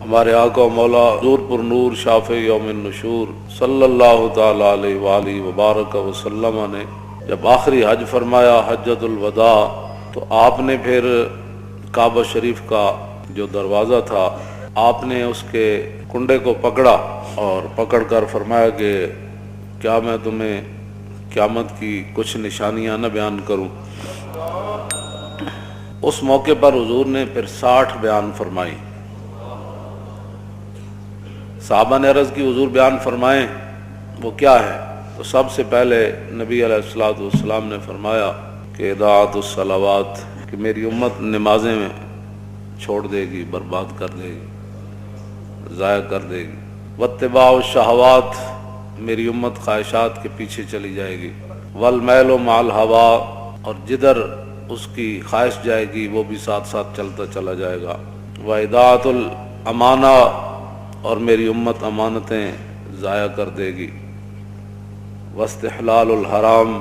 ہمارے آقا و مولا حضور پر نور شافع یوم النشور صلی اللہ تعالی علیہ وآلہ وبارک وسلم نے جب آخری حج فرمایا حجۃ الوداع، تو آپ نے پھر کعبہ شریف کا جو دروازہ تھا آپ نے اس کے کنڈے کو پکڑا اور پکڑ کر فرمایا کہ کیا میں تمہیں قیامت کی کچھ نشانیاں نہ بیان کروں۔ اس موقع پر حضور نے پھر 60 بیان فرمائی۔ صحابہ نے عرض کی حضور بیان فرمائیں وہ کیا ہے؟ تو سب سے پہلے نبی علیہ الصلوۃ والسلام نے فرمایا کہ اضاعت الصلوات، کہ میری امت نمازیں میں چھوڑ دے گی، برباد کر دے گی، ضائع کر دے گی۔ واتباع الشہوات، میری امت خواہشات کے پیچھے چلی جائے گی۔ والمیل مع الہوا، اور جدھر اس کی خواہش جائے گی وہ بھی ساتھ ساتھ چلتا چلا جائے گا۔ واضاعت الامانہ، اور میری امت امانتیں ضائع کر دے گی۔ واستحلال الحرام،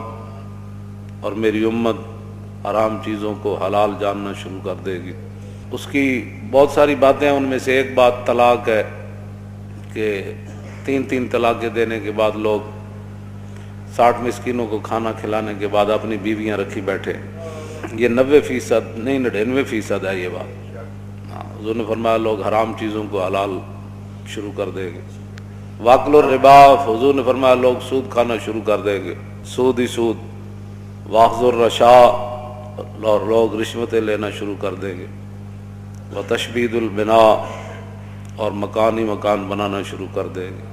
اور میری امت حرام چیزوں کو حلال جاننا شروع کر دے گی۔ اس کی بہت ساری باتیں ہیں، ان میں سے ایک بات طلاق ہے کہ 3 طلاقیں دینے کے بعد لوگ 60 مسکینوں کو کھانا کھلانے کے بعد اپنی بیویاں رکھی بیٹھے۔ یہ 90% نہیں 99% ہے یہ بات۔ حضور نے فرمایا لوگ حرام چیزوں کو حلال شروع کر دیں گے۔ واکل الربا، حضور نے فرمایا لوگ سود کھانا شروع کر دیں گے، سود ہی سود۔ واخذ الرشا، اور لوگ رشوتیں لینا شروع کر دیں گے۔ وتشبید البناء، اور مکان ہی مکان بنانا شروع کر دیں گے۔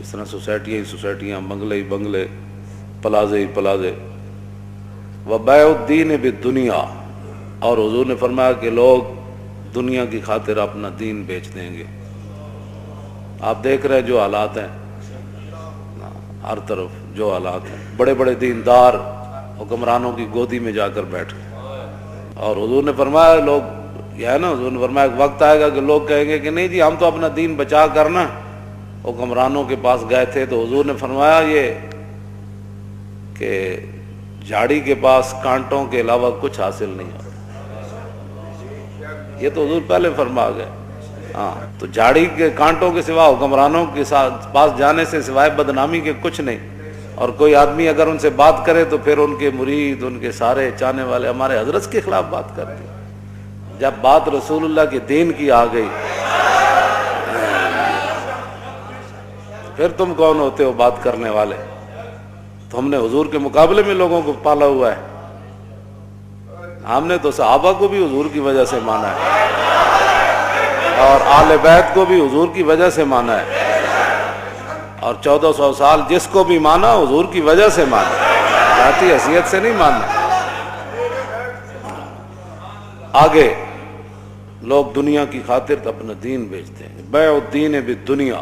اس طرح سوسائٹیاں ہی سوسائٹیاں، بنگلے ہی بنگلے، پلازے ہی پلازے۔ وبیع الدین بالدنیا، اور حضور نے فرمایا کہ لوگ دنیا کی خاطر اپنا دین بیچ دیں گے۔ آپ دیکھ رہے جو حالات ہیں، ہر طرف جو حالات ہیں، بڑے بڑے دیندار حکمرانوں کی گودی میں جا کر بیٹھے۔ اور حضور نے فرمایا لوگ یہ ہے نا، حضور نے فرمایا ایک وقت آئے گا کہ لوگ کہیں گے کہ نہیں جی ہم تو اپنا دین بچا کرنا حکمرانوں کے پاس گئے تھے۔ تو حضور نے فرمایا یہ کہ جھاڑی کے پاس کانٹوں کے علاوہ کچھ حاصل نہیں ہوتا۔ یہ تو حضور پہلے فرما گئے۔ ہاں، تو جھاڑی کے کانٹوں کے سوا حکمرانوں کے پاس جانے سے سوائے بدنامی کے کچھ نہیں۔ اور کوئی آدمی اگر ان سے بات کرے تو پھر ان کے مرید، ان کے سارے چاہنے والے ہمارے حضرت کے خلاف بات کرتے ہیں۔ جب بات رسول اللہ کے دین کی آ گئی پھر تم کون ہوتے ہو بات کرنے والے؟ تو ہم نے حضور کے مقابلے میں لوگوں کو پالا ہوا ہے۔ ہم نے تو صحابہ کو بھی حضور کی وجہ سے مانا ہے، اور آل بیت کو بھی حضور کی وجہ سے مانا ہے، اور 1400 سال جس کو بھی مانا حضور کی وجہ سے مانا، ذاتی حیثیت سے نہیں ماننا۔ آگے لوگ دنیا کی خاطر اپنا دین بیچتے ہیں۔ بیع الدین بالدنیا،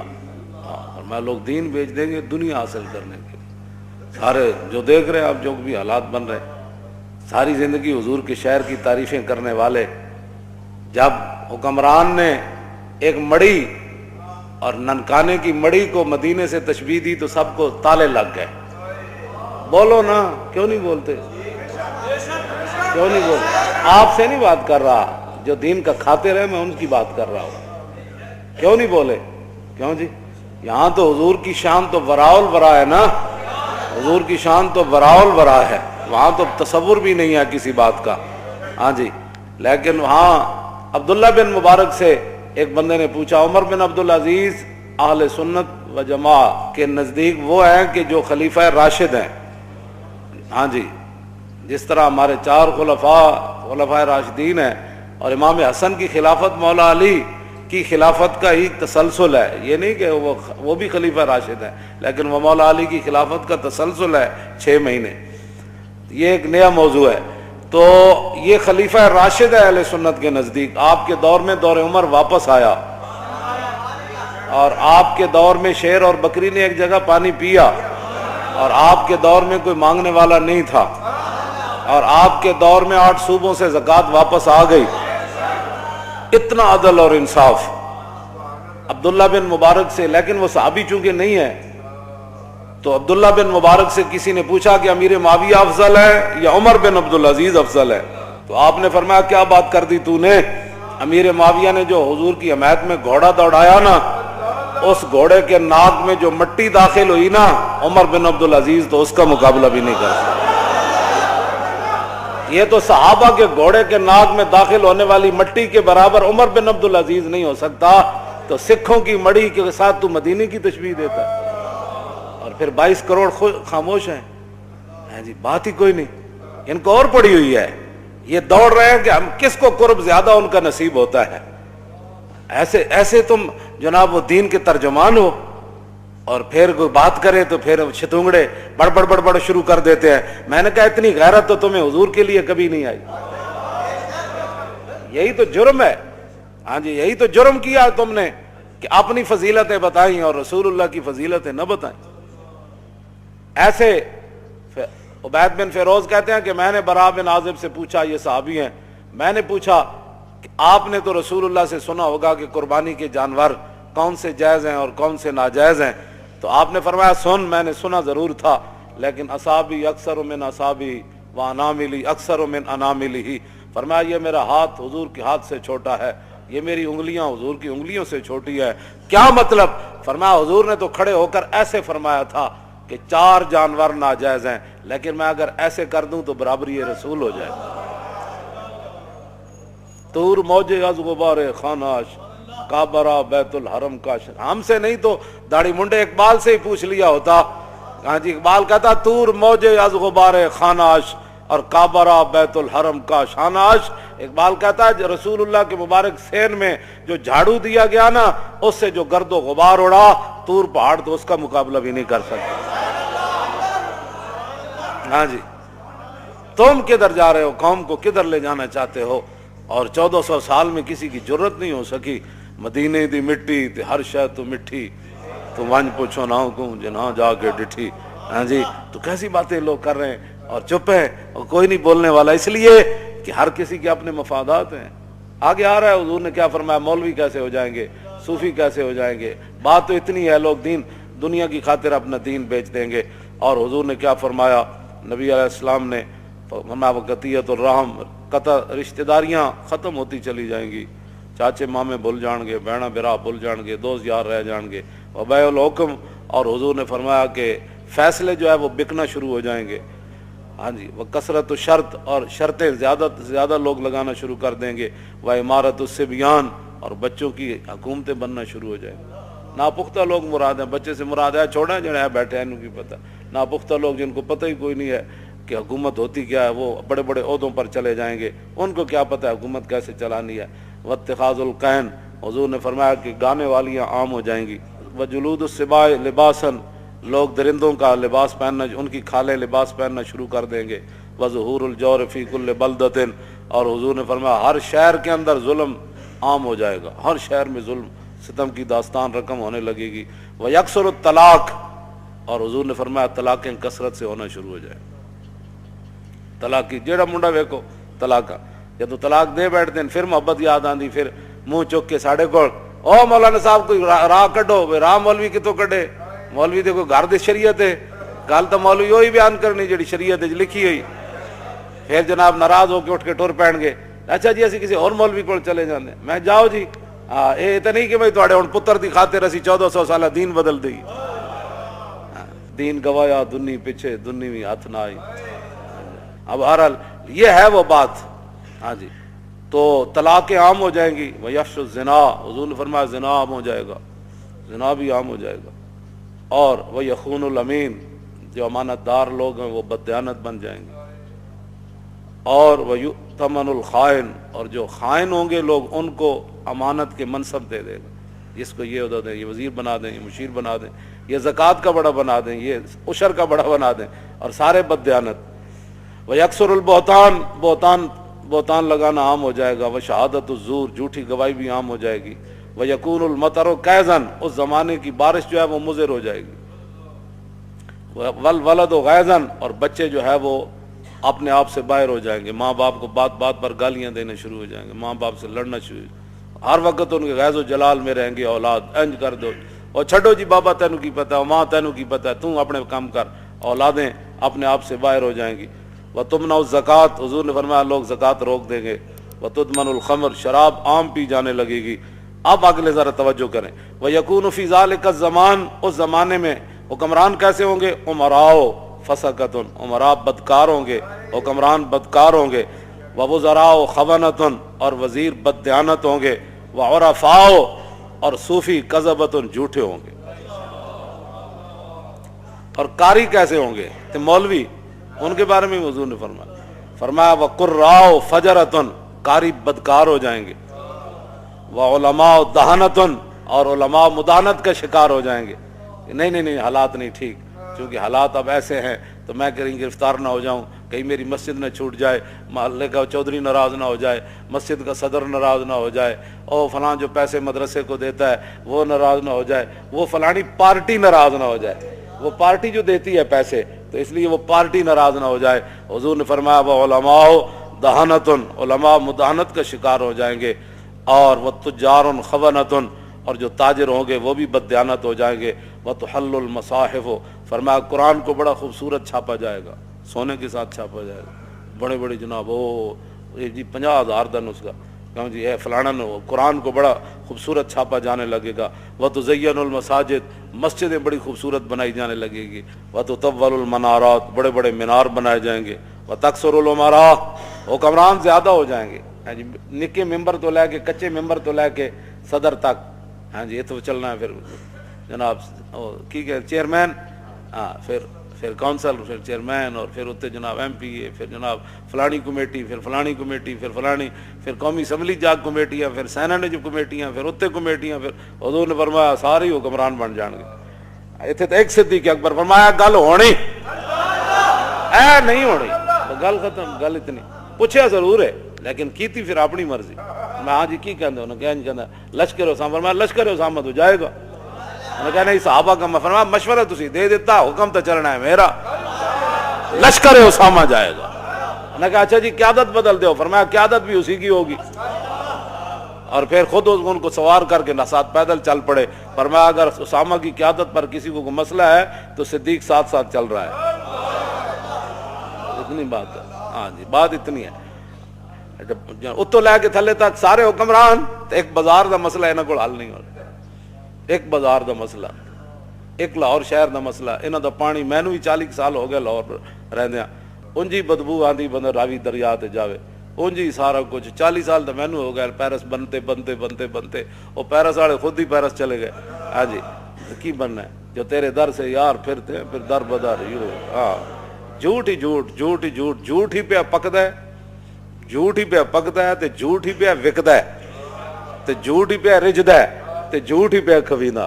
اور میں لوگ دین بیچ دیں گے دنیا حاصل کرنے کے لیے۔ سارے جو دیکھ رہے ہیں آپ، جو بھی حالات بن رہے ہیں، ساری زندگی حضور کے شہر کی تعریفیں کرنے والے، جب حکمران نے ایک مڑی اور ننکانے کی مڑی کو مدینے سے تشبیہ دی تو سب کو تالے لگ گئے۔ بولو نا، کیوں نہیں بولتے؟ کیوں نہیں بولتے؟ آپ سے نہیں بات کر رہا، جو دین کا خاطر ہے میں ان کی بات کر رہا ہوں۔ کیوں نہیں بولے؟ کیوں جی؟ یہاں تو حضور کی شان تو وراء الورا ہے نا، حضور کی شان تو وراء الورا ہے، وہاں تو تصور بھی نہیں ہے کسی بات کا۔ ہاں جی، لیکن وہاں عبداللہ بن مبارک سے ایک بندے نے پوچھا، عمر بن عبدالعزیز اہل سنت و جماعت کے نزدیک وہ ہیں کہ جو خلیفہ راشد ہیں۔ ہاں جی، جس طرح ہمارے 4 خلفاء راشدین ہیں، اور امام حسن کی خلافت مولا علی کی خلافت کا ہی تسلسل ہے، یہ نہیں کہ وہ بھی خلیفہ راشد ہیں، لیکن وہ مولا علی کی خلافت کا تسلسل ہے 6 مہینے۔ یہ ایک نیا موضوع ہے۔ تو یہ خلیفہ راشد ہے اہل سنت کے نزدیک۔ آپ کے دور میں دور عمر واپس آیا، اور آپ کے دور میں شیر اور بکری نے ایک جگہ پانی پیا، اور آپ کے دور میں کوئی مانگنے والا نہیں تھا، اور آپ کے دور میں 8 صوبوں سے زکوٰۃ واپس آ گئی۔ اتنا عدل اور انصاف عبداللہ بن مبارک سے، لیکن وہ صحابی چونکہ نہیں ہے تو عبداللہ بن مبارک سے کسی نے پوچھا کہ امیر معاویہ افضل ہے یا عمر بن عبدالعزیز افضل ہے؟ تو آپ نے فرمایا کیا بات کر دی تو نے؟ امیر معاویہ نے جو حضور کی حمایت میں گھوڑا دوڑایا نا، اس گھوڑے کے ناک میں جو مٹی داخل ہوئی نا، عمر بن عبدالعزیز تو اس کا مقابلہ بھی نہیں کر سکتا۔ یہ تو صحابہ کے گھوڑے کے ناک میں داخل ہونے والی مٹی کے برابر عمر بن عبدالعزیز نہیں ہو سکتا، تو سکھوں کی مڑی کے ساتھ تو مدینے کی تشبیہ دیتا ہے، اور پھر 22 کروڑ خاموش ہیں جی، بات ہی کوئی نہیں، ان کو اور پڑی ہوئی ہے، یہ دوڑ رہے ہیں کہ ہم کس کو قرب زیادہ ان کا نصیب ہوتا ہے۔ ایسے تم جناب وہ دین کے ترجمان ہو، اور پھر کوئی بات کرے تو پھر شتونگڑے بڑ شروع کر دیتے ہیں۔ میں نے کہا اتنی غیرت تو تمہیں حضور کے لیے کبھی نہیں آئی، یہی تو جرم ہے، ہاں جی یہی تو جرم کیا تم نے کہ اپنی فضیلتیں بتائیں اور رسول اللہ کی فضیلتیں نہ بتائیں۔ ایسے عبید بن فیروز کہتے ہیں کہ میں نے براء بن عازب سے پوچھا، یہ صحابی ہیں، میں نے پوچھا کہ آپ نے تو رسول اللہ سے سنا ہوگا کہ قربانی کے جانور کون سے جائز ہیں اور کون سے ناجائز ہیں، تو آپ نے فرمایا سن، میں نے سنا ضرور تھا، لیکن اصابی اکثر من اصابی و اناملی اکثر من اناملی، فرمایا یہ میرا ہاتھ حضور کے ہاتھ سے چھوٹا ہے، یہ میری انگلیاں حضور کی انگلیوں سے چھوٹی ہے۔ کیا مطلب؟ فرمایا حضور نے تو کھڑے ہو کر ایسے فرمایا تھا کہ 4 جانور ناجائز ہیں، لیکن میں اگر ایسے کر دوں تو برابری رسول ہو جائے۔ طور موجے از غبار خاناش، کعبہ بیت الحرم کا، ہم سے نہیں تو داڑھی منڈے اقبال سے ہی پوچھ لیا ہوتا، ہاں جی اقبال کہتا طور موجے از غبار خاناش اور کعبہ بیت الحرم کا شاناش۔ اقبال کہتا ہے رسول اللہ کے مبارک سین میں جو جھاڑو دیا گیا نا، اس سے جو گرد و غبار اڑا، طور پہاڑ تو اس کا مقابلہ بھی نہیں کر سکتا۔ ہاں جی تم کدھر جا رہے ہو، قوم کو کدھر لے جانا چاہتے ہو؟ اور 1400 سال میں کسی کی جرت نہیں ہو سکی، مدینے دی مٹی تے ہر شے تو مٹھی، تو ونج پوچھو نہ کو جنہاں جا کے ڈٹھی۔ ہاں جی تو کیسی باتیں لوگ کر رہے ہیں اور چپ ہے اور کوئی نہیں بولنے والا، اس لیے کہ ہر کسی کے اپنے مفادات ہیں۔ آگے آ رہا ہے حضور نے کیا فرمایا، مولوی کیسے ہو جائیں گے، صوفی کیسے ہو جائیں گے، بات تو اتنی ہے لوگ دنیا کی خاطر اپنا دین بیچ دیں گے۔ اور حضور نے کیا فرمایا، نبی علیہ السلام نے فرمایا قطیعۃ الرحم، قطع رشتہ داریاں ختم ہوتی چلی جائیں گی، چاچے مامے بھول جان گے، بہنا برا بھول جان گے، دوست یار رہ جان گے، وبیع الحکم، اور حضور نے فرمایا کہ فیصلے جو ہے وہ بکنا شروع ہو جائیں گے۔ ہاں جی وہ کثرت و شرط، اور شرطیں زیادہ لوگ لگانا شروع کر دیں گے، وہ عمارت الصبیان، اور بچوں کی حکومتیں بننا شروع ہو جائیں گے۔ ناپختہ لوگ مراد ہیں، بچے سے مراد ہے چھوڑا جڑا ہے بیٹھے ہیں انہوں کی پتہ، ناپختہ لوگ جن کو پتہ ہی کوئی نہیں ہے کہ حکومت ہوتی کیا ہے، وہ بڑے بڑے عہدوں پر چلے جائیں گے، ان کو کیا پتہ ہے حکومت کیسے چلانی ہے۔ واتخاذ القین، حضور نے فرمایا کہ گانے والیاں عام ہو جائیں گی۔ وجلود السباع لباسن، لوگ درندوں کا لباس پہننا، ان کی کھالیں لباس پہننا شروع کر دیں گے۔ وظہور الجور فی کل بلدۃ، اور حضور نے فرمایا ہر شہر کے اندر ظلم عام ہو جائے گا، ہر شہر میں ظلم ستم کی داستان رقم ہونے لگے گی۔ ویکثر الطلاق، اور حضور نے فرمایا طلاقیں کثرت سے ہونا شروع ہو جائیں، طلاق کی جیڑا منڈا ویکو طلاق، یا تو طلاق دے بیٹھتے ہیں پھر محبت یاد آندی، پھر منہ چک کے ساڑے کو او مولانا صاحب کوئی راہ کڈو، راہ مولوی کتوں کڈے، مولوی دے کوئی گھر دی شریعت ہے، گل تو مولوی وہی بیان کرنی جڑی شریعت لکھی ہوئی، پھر جناب ناراض ہو کے اٹھ کے ٹر پین گے، اچھا جی اسی کسی اور مولوی کو چلے جاندے، میں جاؤ جی یہ تو نہیں کہ بھائی تھوڑے ہن پتر دی خاطر اسی 1400 سالہ دین بدل دئی، دین گوایا دنی پیچھے دنی بھی ہاتھ نہ آئی۔ اب بہرحال یہ ہے وہ بات، ہاں جی تو طلاقیں عام ہو جائیں گی۔ ویفش الزنا، حضور نے فرمایا زنا عام ہو جائے گا، زنا بھی عام ہو جائے گا۔ اور وہ یخون الامین، جو امانت دار لوگ ہیں وہ بددیانت بن جائیں گے۔ اور وہ یؤتمن الخائن، اور جو خائن ہوں گے لوگ ان کو امانت کے منصب دے دے گا، جس کو یہ عہدہ دیں، یہ وزیر بنا دیں، یہ مشیر بنا دیں، یہ زکوٰۃ کا بڑا بنا دیں، یہ عشر کا بڑا بنا دیں، اور سارے بددیانت۔ ویکثر البہتان، بہتان لگانا عام ہو جائے گا۔ وشہادت الزور، جھوٹی گواہی بھی عام ہو جائے گی۔ ویکون المطر کیزن، اس زمانے کی بارش جو ہے وہ مضر ہو جائے گی۔ والولد غیظن، اور بچے جو ہے وہ اپنے آپ سے باہر ہو جائیں گے، ماں باپ کو بات بات پر گالیاں دینے شروع ہو جائیں گے، ماں باپ سے لڑنا شروع، ہر وقت ان کے غیظ و جلال میں رہیں گے، اولاد انج کر دو، اور چھڈو جی بابا تینوں کی پتہ ہے، ماں تینوں کی پتہ ہے، تم اپنے کام کر، اولادیں اپنے آپ سے باہر ہو جائیں گی۔ وتمنع الزکوٰۃ، حضور نے فرمایا لوگ زکوٰۃ روک دیں گے۔ وتدمن الخمر، شراب عام پی جانے لگے گی۔ اب اگلے ذرا توجہ کریں، وَيَكُونُ فِي ذَلِكَ الزَّمَانِ، اس زمانے میں حکمران کیسے ہوں گے؟ عمراء فسقۃ، عمراء بدکار ہوں گے، حکمران بدکار ہوں گے، وَوُزَرَاء خَوَنَةٌ، اور وزیر بددیانت ہوں گے، وَعُرَفَاء، اور صوفی کذبۃ، جھوٹے ہوں گے۔ اور قاری کیسے ہوں گے؟ تو مولوی، ان کے بارے میں حضور نے فرمایا وَقُرَّاء فَجَرَةٌ، قاری بدکار ہو جائیں گے، وَعُلَمَاء دَہَنَةٌ، اور علماء مداحنت کا شکار ہو جائیں گے۔ نہیں حالات نہیں ٹھیک، چونکہ حالات اب ایسے ہیں تو میں کہیں گرفتار نہ ہو جاؤں، کہیں میری مسجد نہ چھوٹ جائے، محلے کا چودھری ناراض نہ ہو جائے، مسجد کا صدر ناراض نہ ہو جائے، اور فلاں جو پیسے مدرسے کو دیتا ہے وہ ناراض نہ ہو جائے، وہ فلانی پارٹی ناراض نہ ہو جائے، وہ پارٹی جو دیتی ہے پیسے تو اس لیے وہ پارٹی ناراض نہ ہو جائے۔ حضور نے فرمایا وَعُلَمَاء دَہَنَةٌ، علماء مداحنت کا شکار ہو جائیں گے، اور وَتُجَّارٌ خَوَنَةٌ، اور جو تاجر ہوں گے وہ بھی بددیانت ہو جائیں گے، وَتُحَلُّ الْمَصَاحِفُ، فرمایا قرآن کو بڑا خوبصورت چھاپا جائے گا، سونے کے ساتھ چھاپا جائے گا، بڑے بڑے جناب جی 50,000 کا نسخہ، کہوں جی اے فلانا قرآن کو بڑا خوبصورت چھاپا جانے لگے گا، وَتُزَيَّنُ الْمَسَاجِد، مسجدیں بڑی خوبصورت بنائی جانے لگے گی، وَتُطَوَّلُ الْمَنَارَاتِ، بڑے بڑے مینار بنائے جائیں گے، وَتَكْثُرُ الْأُمَرَاء، حکمران زیادہ ہو جائیں گے، ہاں جی نکے ممبر تو لے کے کچے ممبر تو لے کے صدر تک، ہاں جی یہ تو چلنا ہے، پھر جناب کی کہ چیئرمین، ہاں پھر کونسل، پھر چیئرمین، اور پھر اتنے جناب ایم پی اے، پھر جناب فلانی کمیٹی، پھر فلانی کمیٹی، پھر فلانی، پھر قومی اسمبلی جاگ کمیٹیاں، پھر سینٹ کمیٹیاں، پھر اتنے کمیٹیاں، پھر حضور نے فرمایا سارے حکمران بن جان گے۔ اتنے تو ایک صدیق اکبر فرمایا گل ہونی اے نہیں ہونی، گل ختم، گل اتنی پوچھا ضرور ہے لیکن کیتی پھر اپنی مرضی۔ میں ہاں جی کی کہندے انہوں نے کہنا لشکر اسامہ، فرمایا لشکر اسامہ تو جائے گا، انہوں نے کہا نہیں صحابہ کا، فرمایا مشورہ تسی دے دیتا، حکم تو چلنا ہے میرا، لشکر اسامہ جائے گا۔ انہوں نے کہا اچھا جی قیادت بدل دو، فرمایا قیادت بھی اسی کی ہوگی، اور پھر خود ان کو سوار کر کے ساتھ پیدل چل پڑے۔ فرمایا اگر اسامہ کی قیادت پر کسی کو مسئلہ ہے تو صدیق ساتھ ساتھ چل رہا ہے، اتنی بات ہے، ہاں جی بات اتنی ہے۔ اتو لے کے تھلے تک سارے حکمران، ایک بازار دا مسئلہ انہاں کول حل نہیں ہو، ایک بازار دا مسئلہ، ایک لاہور شہر دا مسئلہ، انہاں دا پانی مینوں بھی 40 سال ہو گئے لاہور رہندیاں، انجی بدبو آندی بندہ راوی دریا تے جاوے، انجی سارا کچھ 40 سال تو مینوں ہو گئے پیرس بنتے بنتے بنتے بنتے، وہ پیرس والے خود ہی پیرس چلے گئے، ہاں جی کی بننا ہے جو تیرے در سے یار پھرتے ہیں پھر در بدر یوں، ہاں جھوٹ ہی جھوٹ، جھوٹ ہی جھوٹ، جھوٹ ہی پہ پکدا ہے، جھوٹ ہی پہ پکدا ہے تے جھوٹ ہی پہ وکدا ہے تے جھوٹ ہی پہ رجدا ہے تے جھوٹ ہی پہ کھویندا،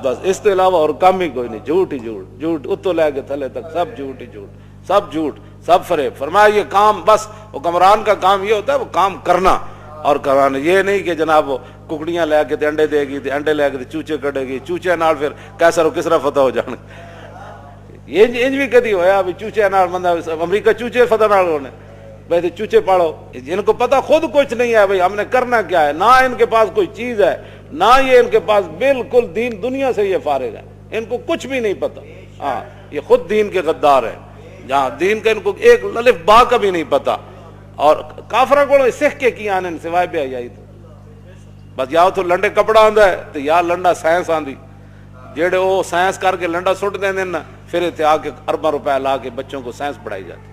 بس اس کے علاوہ اور کام ہی کوئی نہیں، جھوٹ ہی جھوٹ، جھوٹ اتو لے کے تھلے تک سب جھوٹ ہی جھوٹ، سب جھوٹ، سب فریب۔ فرمایا یہ کام بس حکمران کا کام یہ ہوتا ہے وہ کام کرنا اور کرانا، یہ نہیں کہ جناب وہ ککڑیاں لے کے تے انڈے دے گی تے انڈے لے کے تے چوچے کڈے گی، چوچے نال پھر کیسر و کسرا فتح ہو جان، یہ انج بھی کدی ہویا بھی چوچے نال بندہ امریکہ چوچے فتح نال ہونے، بھائی چوچے پاڑو، ان کو پتہ خود کچھ نہیں ہے بھائی ہم نے کرنا کیا ہے، نہ ان کے پاس کوئی چیز ہے، نہ یہ ان کے پاس بالکل دین دنیا سے یہ فارغ ہے، ان کو کچھ بھی نہیں پتہ، ہاں یہ خود دین کے غدار ہے، جہاں دین کا ان کو ایک الف با کا بھی نہیں پتہ، اور کافرہ کو سکھ کے کی آنے سوائے بے حیائی تو بس یا تو لنڈے کپڑا آندا ہے تو یا لنڈا سائنس آندی، جیڑے وہ سائنس کر کے لنڈا سٹ دیں نا پھر اتنے آ کے ارباں روپے لا کے بچوں کو سائنس پڑھائی جاتی۔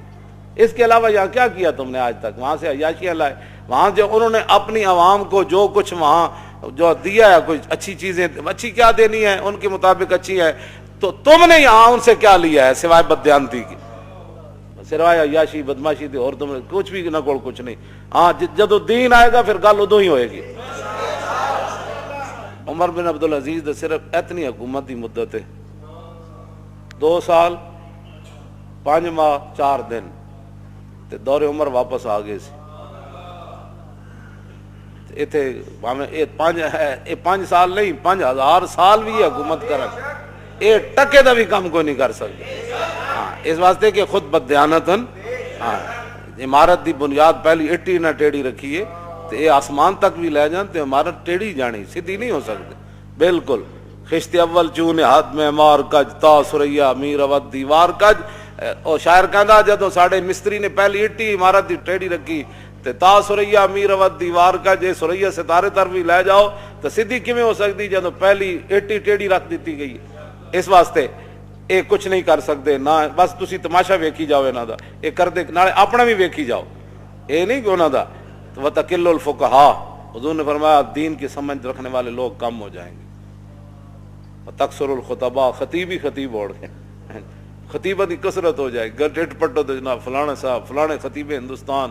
اس کے علاوہ یہاں کیا کیا تم نے آج تک؟ وہاں سے عیاشیاں لائے، وہاں جو انہوں نے اپنی عوام کو جو کچھ وہاں جو دیا ہے، کچھ اچھی چیزیں، اچھی کیا دینی ہے ان کے مطابق اچھی ہے، تو تم نے یہاں ان سے کیا لیا ہے سوائے بددیانتی کی، سوائے عیاشی بدماشی تھی، اور تم نے کچھ بھی نہ کوئی کچھ نہیں۔ ہاں جدو دین آئے گا پھر گل ادو ہی ہوئے گی۔ عمر بن عبدالعزیز دے صرف اتنی حکومت دی مدت ہے 2 سال 5 ماہ 4 دن تے دور عمر واپس آ گئے سی، اتنے یہ 5 سال نہیں 5000 سال بھی حکومت کرن، یہ ٹکے دا بھی کام کوئی نہیں کر سکتے، ہاں اس واسطے کہ خود بددیانتن، ہاں عمارت دی بنیاد پہلی اٹی نہ ٹیڑھی رکھیے تو یہ آسمان تک بھی لے جان تو عمارت ٹیڑھی جانی، سیدھی نہیں ہو سکتی بالکل۔ خشت اول چون ہاتھ میں مار کج تا سریا میر اود دیوار کج، اور شاعر کہندا جدوں ساڈے مستری نے پہلی اٹی عمارت دی ٹیڑھی رکھی تے تا سریا میر ود دیوار کا جے سریا ستارے طرف بھی لے جاؤ تو سیدھی کیویں ہو سکتی جدوں پہلی ایٹی ٹیڑھی رکھ دیتی گئی. اس واسطے یہ کچھ نہیں کر سکتے نہ بس تسی تماشا ویکھی جاؤ انہاں دا یہ کردے نالے اپنا بھی ویکھی جاؤ یہ نہیں کہ انہاں دا. وتقل الفقہاء حضور نے فرمایا دین کی سمجھ رکھنے والے لوگ کم ہو جائیں گے. تکثر الخطباء خطیب ہی خطیب اوڑ گئے خطیبہ کی کثرت ہو جائے گا ڈٹ پٹو تو جناب فلانا صاحب فلانے خطیب ہندوستان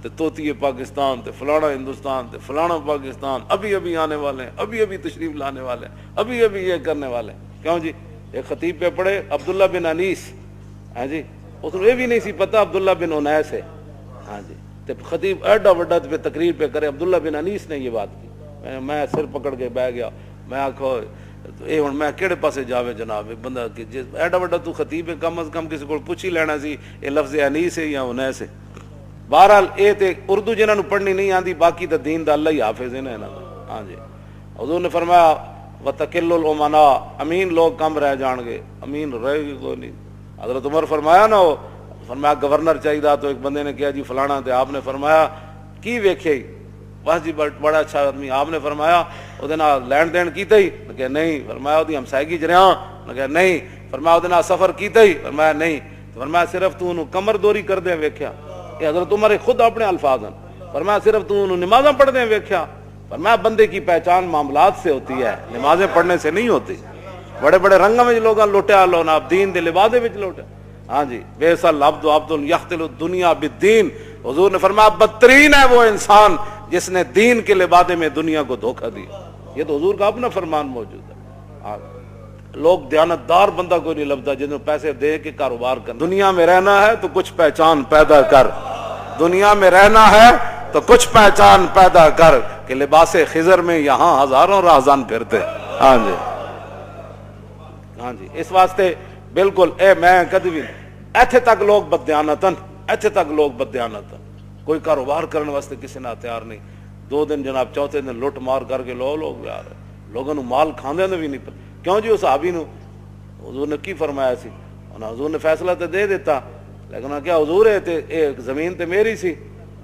تے طوطی پاکستان تے فلانا ہندوستان تے فلانا پاکستان ابھی ابھی آنے والے ہیں ابھی ابھی تشریف لانے والے ہیں ابھی ابھی یہ کرنے والے ہیں. کیوں جی ایک خطیب پہ پڑھے عبداللہ بن انیس ہاں جی اس نے یہ بھی نہیں سی پتا عبداللہ بن انیس ہے ہاں جی تے خطیب ایڈا وڈا پہ تقریر پہ کرے عبداللہ بن انیس نے یہ بات کی. میں سر پکڑ کے بہ گیا میں آخو یہ ہوں میں کہڑے پاسے جاوے جناب بندہ ایڈا وڈا تو خطیب ہے کم از کم کسی کو پوچھ ہی لینا سی یہ لفظ انیس ہے یا انیس ہے. بہرحال یہ تے اردو جنہوں نے پڑھنی نہیں آتی باقی تو دین دا اللہ ہی حافظ ہے نا ہاں جی. حضور نے فرمایا وتقل الامناء امین لوگ کم رہ جان گے امین رہے گی کوئی نہیں. حضرت عمر فرمایا نا وہ فرمایا گورنر چاہیے تو ایک بندے نے کہا جی فلانا تے آپ نے فرمایا کی ویکھے بس جی بڑا اچھا آدمی. آپ نے فرمایا وہ لین دین کیتا ہی کہ نہیں. فرمایا وہ ہمسائیگی چ رہا کہ نہیں. فرمایا وہ سفر کیتا ہی فرمایا نہیں. فرمایا صرف تو انہوں کمر دوری کر دیں ویکھیا. یہ حضرت عمر خود اپنے الفاظ ہیں. فرمایا صرف تو انہوں نمازاں پڑھ دیں ویکھیا. فرمایا بندے کی پہچان معاملات سے ہوتی ہے نمازیں پڑھنے سے نہیں ہوتی. بڑے بڑے رنگوں میں لوگ لوٹیا لو نا دین دے لبادے وچ لوٹیا ہاں جی. بیس العبد عبد یختل الدنیا بالدین. حضور نے فرمایا بدترین ہے وہ انسان جس نے دین کے لبادے میں دنیا کو دھوکہ دیا. یہ تو حضور کا اپنا فرمان موجود ہے. لوگ دیانتدار بندہ کوئی نہیں لبتا جنہوں پیسے دے کے کاروبار کر. دنیا میں رہنا ہے تو کچھ پہچان پیدا کر. دنیا میں رہنا ہے تو کچھ پہچان پیدا کر کہ لباس خضر میں یہاں ہزاروں راہزان پھرتے. ہاں جی ہاں جی. اس واسطے بالکل اے میں کدی بھی ایتھے تک لوگ بددیانتن ایتھے تک لوگ بددیانتن کوئی کاروبار کرنے واسطے کسی نہ تیار نہیں. 2 دن جناب چوتھے دن لٹ مار کر کے لوگ یار لوگوں مال کھاندے نے بھی نہیں پتا. کیوں جی اس صحابی نو حضور نے کی فرمایا سی حضور نے فیصلہ تو دے دیتا لیکن کیا حضور ہے تے ایک زمین تے میری سی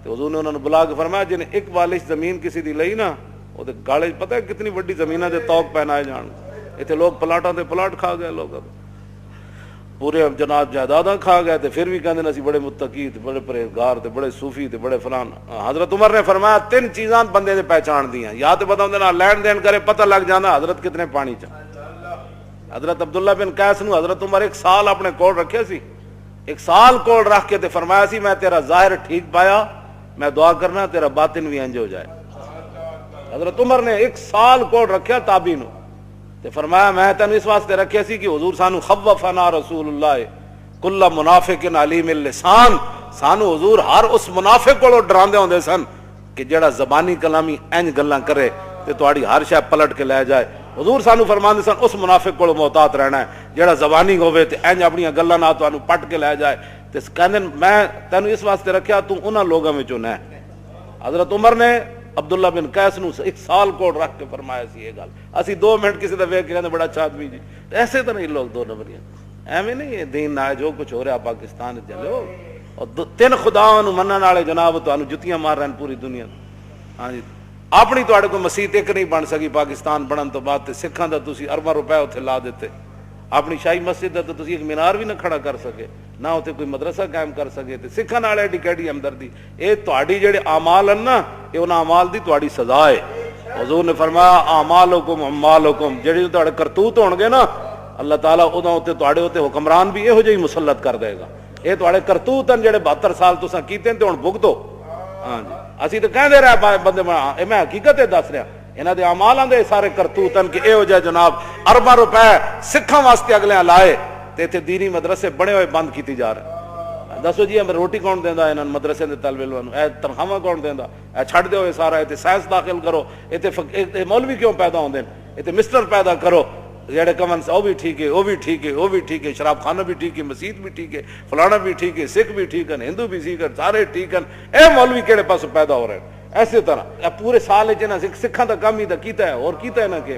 تو حضور نے انہوں نے بلا کے فرمایا جن ایک والش زمین کسی دی لئی نا وہ گاڑے پتہ ہے کتنی بڑی زمینہ دے توق پہنائے جان. اتنے لوگ پلاٹاں تے پلاٹ کھا گئے لوگ پورے جناب جائیداداں کھا گئے تے پھر بھی کہندے اسی بڑے متقی تے بڑے پرہیزگار تے بڑے صوفی تے بڑے فلان. حضرت عمر نے فرمایا 3 چیزاں بندے نے پہچان دیاں یا تے بتاؤں دینا لین دین کرے پتہ لگ جانا حضرت کتنے پانی چاہ. حضرت عبداللہ بن قیس نو حضرت عمر 1 سال اپنے کول رکھے سی 1 سال کول رکھ کے تے فرمایا سی میں تیرا ظاہر ٹھیک پایا میں دعا کرنا تیرا باطن بھی انج ہو جائے. حضرت عمر نے 1 سال کول رکھیا تابعی نو تے فرمایا میں تینوں اس واسطے رکھیا سی کہ حضور سانو خوفنا رسول اللہ کل منافق علیم اللسان. سانو حضور ہر اس منافق کو ڈراندے ہوندے سن کہ جڑا زبانی کلامی انج گلاں کرے تے تہاڈی ہر شے پلٹ کے لے جائے. حضور سانو فرماندے سن اس منافق کو محتاط رہنا ہے جڑا زبانی ہوے تے انج اپنی گلاں نال تانوں پٹ کے لے جائے. تے کہندے میں تینوں اس واسطے رکھیا تو انہاں لوگاں وچوں نہ. حضرت عمر نے عبداللہ بن قیس نو 1 سال کو رکھ کے فرمایا سی یہ گل. اسی 2 منٹ کسی دا ویکھ کے کہندے بڑا اچھا آدمی جی. ایسے تو نہیں لوگ 2 نمبریاں ایویں نہیں ہے دین نہ جو کچھ ہو رہا پاکستان چلو اور 3 خداواں نو منن والے جناب تانوں جتیاں مار رہے پوری دنیا. ہاں جی اپنی تواڈے کوئی مسجد ایک نہیں بن سکی پاکستان بنن تو بعد تے سکھاں دا تسی ارباں روپے اوتھے لا دیتے. اپنی شاہی مسجد دا تو تسی ایک مینار بھی نہ کھڑا کر سکے نہ اوتھے کوئی مدرسہ قائم کر سکے. تے سکھاں نال ایڈی کیڑی ہمدردی. اے تواڈی جڑے اعمال ہیں نا اے انہاں اعمال دی تواڈی سزا ہے. حضور نے فرمایا اعمالکم اعمالکم جڑے تواڈے کرتوت ہون گے نا اللہ تعالیٰ اوداں اوتے تواڈے اوتے حکمران بھی یہو جہی مسلط کر دے گا. اے تواڈے کرتوت ہیں جڑے 72 سال تساں کیتے تے ہن بھگتو. ہاں جی اسی تو کہندے رہے بندے اے میں حقیقت دس رہا انہاں دے اعمالاں دے سارے کرتوت ہیں کہ یہو جہے جناب ارباں روپے سکھاں واسطے اگلے لائے تے ایتھے دینی مدرسے بنے ہوئے بند کیتی جا رہے. دسو جی ہمیں روٹی کون دیندا انہاں مدرسے دے طالب علماں نوں اے تنخواہ کون دیندا اے چھڈ دیو اے سارا ایتھے سائنس داخل کرو ایتھے مولوی کیوں پیدا ہوندے ایتھے مسٹر پیدا کرو جڑے کمن سے وہ بھی ٹھیک ہے وہ بھی ٹھیک ہے وہ بھی ٹھیک ہے شراب خانہ بھی ٹھیک ہے مسجد بھی ٹھیک ہے فلانا بھی ٹھیک ہے سکھ بھی ٹھیک ہے ہندو بھی ٹھیک ہے سارے ٹھیک ہیں. اے مولوی کہڑے پاس پیدا ہو رہے ہیں. ایسے طرح پورے سال سکھاں دا کام ہی دا کیتا ہے اور کیتا ہے نہ کہ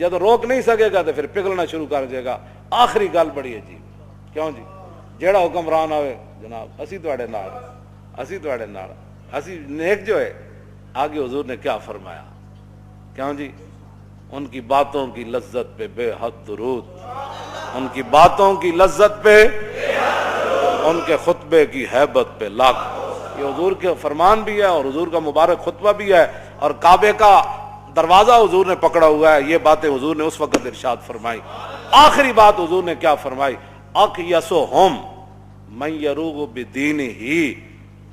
جب روک نہیں سکے گا تو پھر پگھلنا شروع کر دے گا. آخری گل بڑی عجیب, کیوں جی جیڑا حکمران آئے جناب اسی تواڈے نال, اسی تواڈے نال, اسی نیک جو ہے. آگے حضور نے کیا فرمایا, کیوں جی ان کی باتوں کی لذت پہ بے حد درود, ان کی باتوں کی لذت پہ, ان کے خطبے کی ہیبت پہ لاکھ. یہ حضور کے فرمان بھی ہے اور حضور کا مبارک خطبہ بھی ہے, اور کعبے کا دروازہ حضور نے پکڑا ہوا ہے. یہ باتیں حضور نے اس وقت ارشاد فرمائی. آخری بات حضور نے کیا فرمائی, اقیسہم من یروغ بدینہ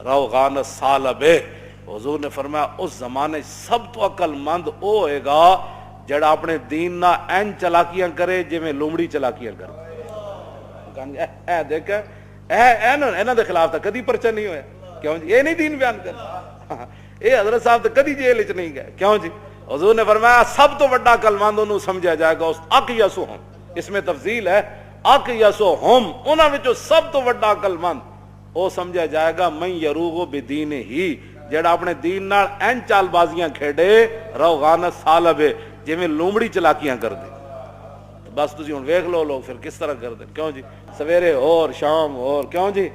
روغان الثعلب. حضور نے فرمایا اس زمانے سب تو عقل مند او ہوئے گا جڑا اپنے دین نہ این چلاکیاں کرے جی میں لومڑی چلاکیاں کرے. اے دیکھ اینا دے خلاف تا کدی پرچہ نہیں ہویا, کیوں جی یہ نہیں دین بیان کرتا, اے حضرت صاحب تو کدی جیل وچ نہیں گئے, کیوں جی حضور نے فرمایا سب تو بڑا عقل مند انہوں سمجھا جائے گا اس اقیسہم, اس میں تفضیل ہے, اقیسہم انہاں وچوں سب تو بڑا عقل مند او سمجھا جائے گا من یروغ بدینہ, جڑا اپنے دین نال این چال بازیاں کھیڑے روغان الثعلب جویں لومڑی چلاکیاں کر دے. بس تسی ہن ویکھ لو لوگ پھر کس طرح کر دے, کیوں جی سویرے اور شام اور, کیوں جی